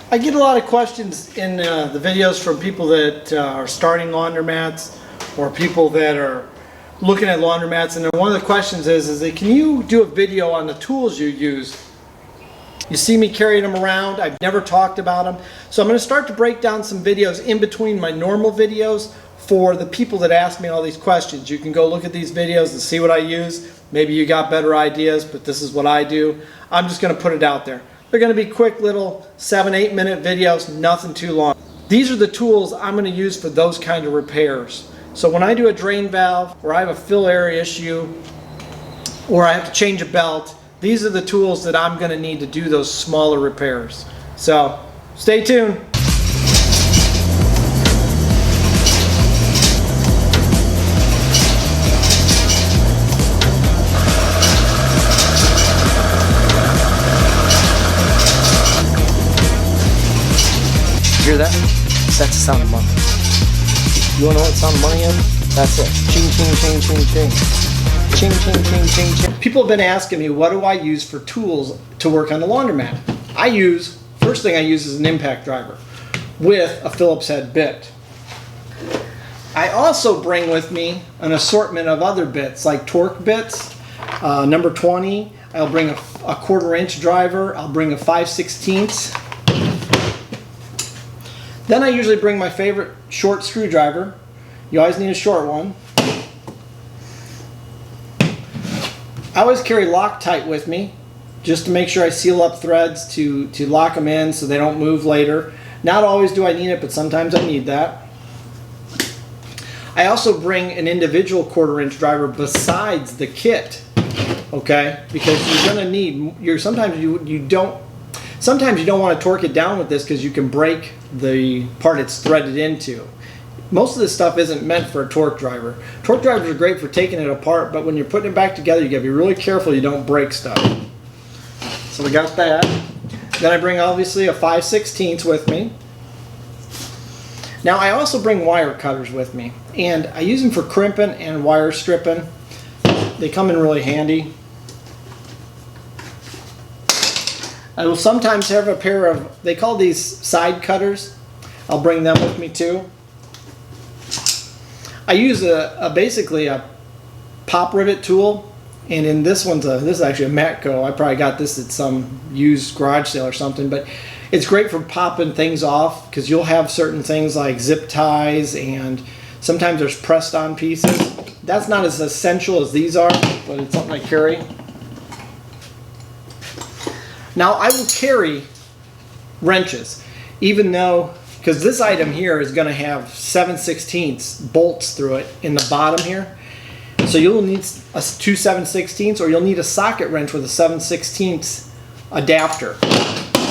I get a lot of questions in the videos from people that are starting laundromats or people that are looking at laundromats, and then one of the questions is that can you do a video on the tools you use? You see me carrying them around. I've never talked about them. So I'm going to start to break down some videos in between my normal videos for the people that ask me all these questions. You can go look at these videos and see what I use. Maybe you got better ideas, but this is what I do. I'm just going to put it out there. They're going to be quick little 7-8 minute videos, nothing too long. These are the tools I'm going to use for those kind of repairs. So when I do a drain valve, or I have a fill area issue, or I have to change a belt, these are the tools that I'm going to need to do those smaller repairs. So stay tuned. Hear that? That's the sound of money. You wanna know what sound of money is? That's it. Ching, ching, ching, ching, ching. Ching, ching, ching, ching, ching. People have been asking me, what do I use for tools to work on the laundromat? First thing I use is an impact driver with a Phillips head bit. I also bring with me an assortment of other bits, like torque bits, number 20. I'll bring a 1/4 inch driver. I'll bring a 5/16. Then I usually bring my favorite short screwdriver. You always need a short one. I always carry Loctite with me just to make sure I seal up threads to lock them in so they don't move later. Not always do I need it, but sometimes I need that. I also bring an individual 1/4 inch driver besides the kit, okay? Because you're gonna need, sometimes you don't want to torque it down with this because you can break the part it's threaded into. Most of this stuff isn't meant for a torque driver. Torque drivers are great for taking it apart, but when you're putting it back together, you gotta be really careful you don't break stuff. So we got that. Then I bring obviously a 5/16 with me. Now I also bring wire cutters with me, and I use them for crimping and wire stripping. They come in really handy. I will sometimes have a pair of, they call these side cutters. I'll bring them with me too. I use basically a pop rivet tool, and in this this is actually a Matco. I probably got this at some used garage sale or something, but it's great for popping things off because you'll have certain things like zip ties, and sometimes there's pressed on pieces. That's not as essential as these are, but it's something I carry. Now I will carry wrenches, even though, because this item here is going to have 7/16 bolts through it in the bottom here. So you'll need two 7/16, or you'll need a socket wrench with a 7/16 adapter.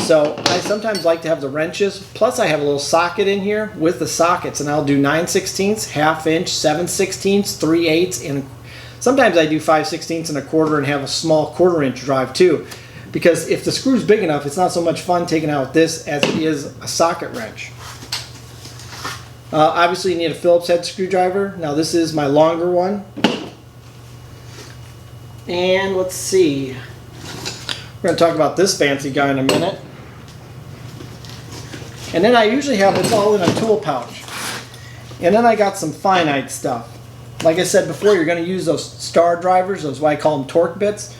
So I sometimes like to have the wrenches, plus I have a little socket in here with the sockets, and I'll do 9/16, 1/2 inch, 7/16, 3/8, and sometimes I do 5/16 and 1/4 and have a small 1/4 inch drive too. Because if the screw's big enough, it's not so much fun taking out this as it is a socket wrench. Obviously you need a Phillips head screwdriver. Now this is my longer one. And let's see. We're going to talk about this fancy guy in a minute. And then I usually have, it's all in a tool pouch. And then I got some finite stuff. Like I said before, you're going to use those star drivers, those why I call them torque bits.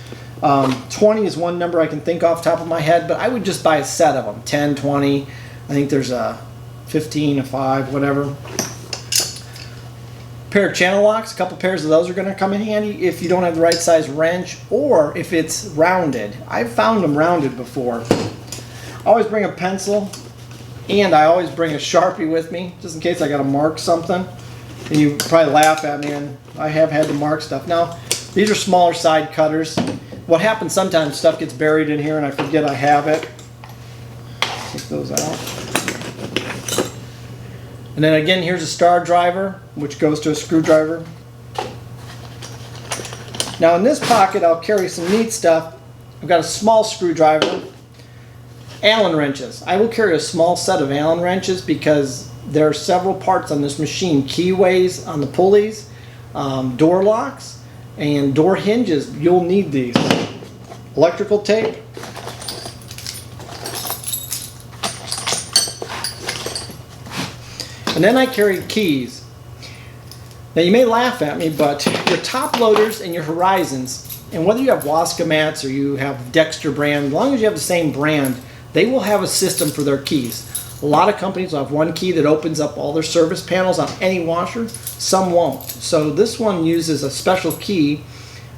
20 is one number I can think off the top of my head, but I would just buy a set of them, 10, 20. I think there's a 15, a 5, whatever. Pair of channel locks, a couple pairs of those are going to come in handy if you don't have the right size wrench, or if it's rounded. I've found them rounded before. I always bring a pencil, and I always bring a Sharpie with me, just in case I got to mark something. And you probably laugh at me, and I have had to mark stuff. Now, these are smaller side cutters. What happens sometimes, stuff gets buried in here and I forget I have it. Take those out. And then again, here's a star driver, which goes to a screwdriver. Now in this pocket, I'll carry some neat stuff. I've got a small screwdriver, Allen wrenches. I will carry a small set of Allen wrenches because there are several parts on this machine. Keyways on the pulleys, door locks, and door hinges. You'll need these. Electrical tape. And then I carry keys. Now you may laugh at me, but your top loaders and your horizons, and whether you have Waska mats or you have Dexter brand, as long as you have the same brand, they will have a system for their keys. A lot of companies will have one key that opens up all their service panels on any washer. Some won't. So this one uses a special key,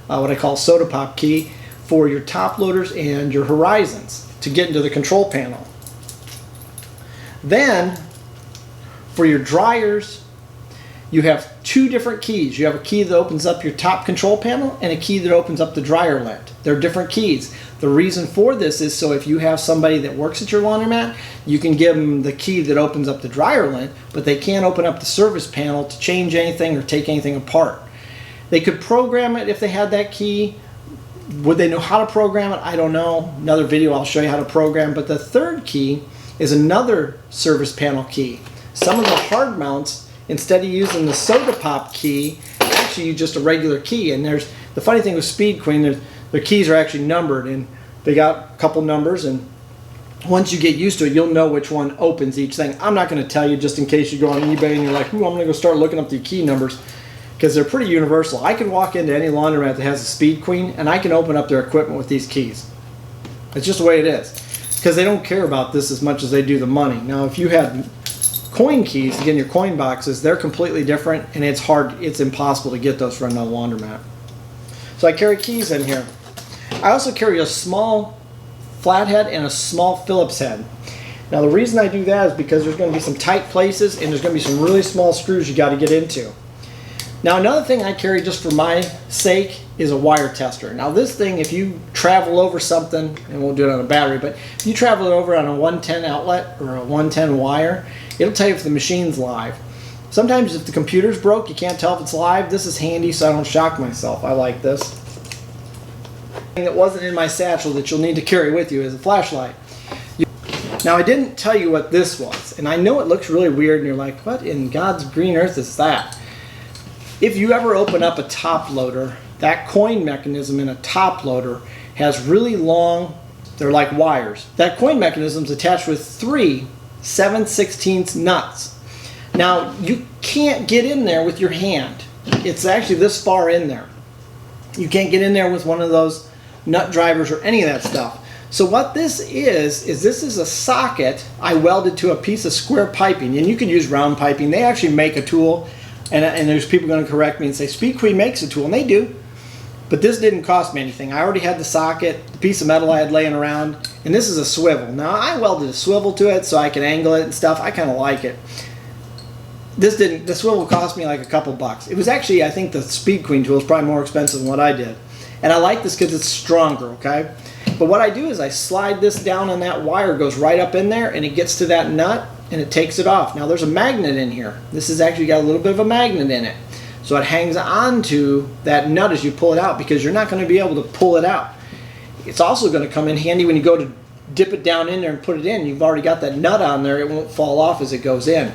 what I call soda pop key, for your top loaders and your horizons to get into the control panel. Then for your dryers, you have two different keys. You have a key that opens up your top control panel and a key that opens up the dryer lint. They're different keys. The reason for this is so if you have somebody that works at your laundromat, you can give them the key that opens up the dryer lint, but they can't open up the service panel to change anything or take anything apart. They could program it if they had that key. Would they know how to program it? I don't know. Another video I'll show you how to program. But the third key is another service panel key. Some of the hard mounts, instead of using the soda pop key, actually use just a regular key. And there's the funny thing with Speed Queen, their keys are actually numbered, and they got a couple numbers, and once you get used to it, you'll know which one opens each thing. I'm not going to tell you just in case you go on eBay and you're like, ooh, I'm going to go start looking up the key numbers, because they're pretty universal. I can walk into any laundromat that has a Speed Queen and I can open up their equipment with these keys. It's just the way it is, because they don't care about this as much as they do the money. Now if you had coin keys, again, your coin boxes, they're completely different, and it's impossible to get those from a laundromat. So I carry keys in here. I also carry a small flathead and a small Phillips head. Now the reason I do that is because there's going to be some tight places and there's going to be some really small screws you got to get into. Now another thing I carry just for my sake is a wire tester. Now this thing, if you travel over something, and we'll do it on a battery, but if you travel it over on a 110 outlet or a 110 wire, it'll tell you if the machine's live. Sometimes if the computer's broke, you can't tell if it's live. This is handy so I don't shock myself. I like this. That wasn't in my satchel that you'll need to carry with you is a flashlight. Now I didn't tell you what this was, and I know it looks really weird and you're like, what in God's green earth is that? If you ever open up a top loader, that coin mechanism in a top loader has really long, they're like wires. That coin mechanism is attached with 3 7/16 nuts. Now you can't get in there with your hand. It's actually this far in there. You can't get in there with one of those nut drivers or any of that stuff. So what this is this is a socket I welded to a piece of square piping, and you can use round piping. They actually make a tool, and there's people going to correct me and say Speed Queen makes a tool, and they do, but this didn't cost me anything. I already had the socket, the piece of metal I had laying around, and this is a swivel. Now I welded a swivel to it so I can angle it and stuff. I kind of like it. The swivel cost me like a couple bucks. It was actually, I think the Speed Queen tool is probably more expensive than what I did. And I like this because it's stronger, okay? But what I do is I slide this down and that wire goes right up in there and it gets to that nut and it takes it off. Now there's a magnet in here. This has actually got a little bit of a magnet in it. So it hangs onto that nut as you pull it out, because you're not going to be able to pull it out. It's also going to come in handy when you go to dip it down in there and put it in. You've already got that nut on there. It won't fall off as it goes in.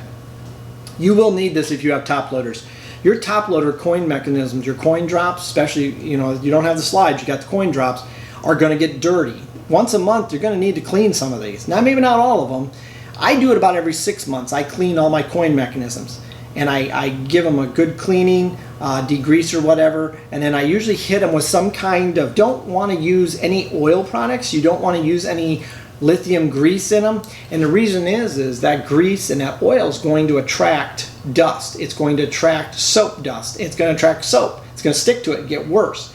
You will need this if you have top loaders. Your top loader coin mechanisms, your coin drops, especially, you don't have the slides, you got the coin drops, are going to get dirty. Once a month, you're going to need to clean some of these. Now, maybe not all of them. I do it about every 6 months. I clean all my coin mechanisms, and I give them a good cleaning, degrease or whatever, and then I usually hit them with some kind of, don't want to use any oil products. You don't want to use any lithium grease in them, and the reason is that grease and that oil is going to attract dust. It's going to attract soap dust. It's going to attract soap. It's going to stick to it and get worse.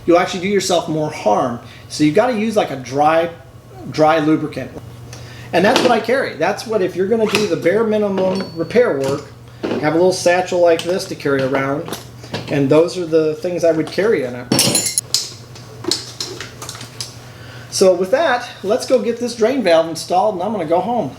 You'll actually do yourself more harm. So you've got to use like a dry lubricant, and that's what I carry. That's what, if you're going to do the bare minimum repair work, have a little satchel like this to carry around, and those are the things I would carry in it. So with that, let's go get this drain valve installed, and I'm going to go home.